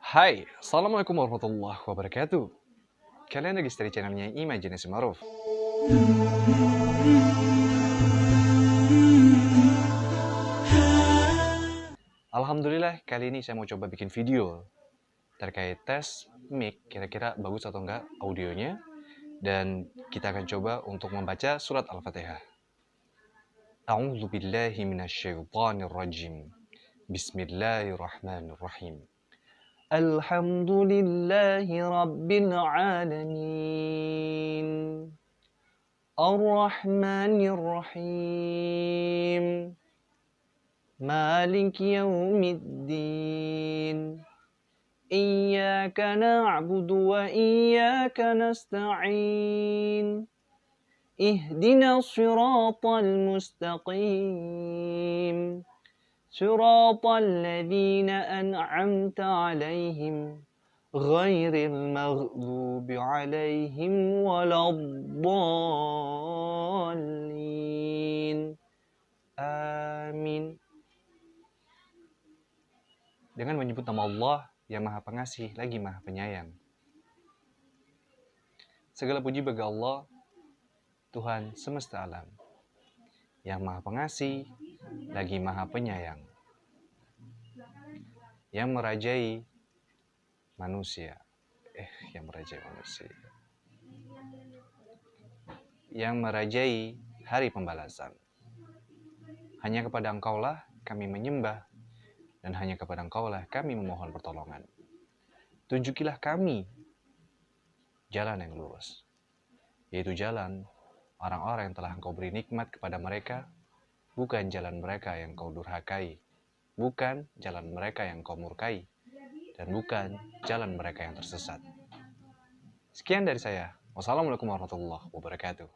Hai, Assalamualaikum warahmatullahi wabarakatuh. Kalian lagi di channelnya Imajinasi Ma'ruf. Alhamdulillah, kali ini saya mau coba bikin video terkait tes mic, kira-kira bagus atau enggak audionya. Dan kita akan coba untuk membaca surat Al-Fatihah. A'udzu billahi minasyaitonir rajim. Bismillahirrahmanirrahim. Alhamdulillahi rabbil alamin. Ar-Rahmanir Rahim. Malik yaumiddin. Iyyaka na'budu wa iyyaka nasta'in. Ihdinas siratal mustaqim. Siratal ladzina an'amta 'alaihim ghairil maghdubi 'alaihim waladdallin. Amin. Dengan menyebut nama Allah yang Maha Pengasih lagi Maha Penyayang. Segala puji bagi Allah, Tuhan semesta alam, yang Maha Pengasih lagi Maha Penyayang, yang merajai manusia, yang merajai hari pembalasan. Hanya kepada Engkaulah kami menyembah, dan hanya kepada Engkaulah kami memohon pertolongan. Tunjukilah kami jalan yang lurus, yaitu jalan orang-orang yang telah Engkau beri nikmat kepada mereka, bukan jalan mereka yang Kau durhakai, bukan jalan mereka yang Kau murkai, dan bukan jalan mereka yang tersesat. Sekian dari saya. Wassalamualaikum warahmatullahi wabarakatuh.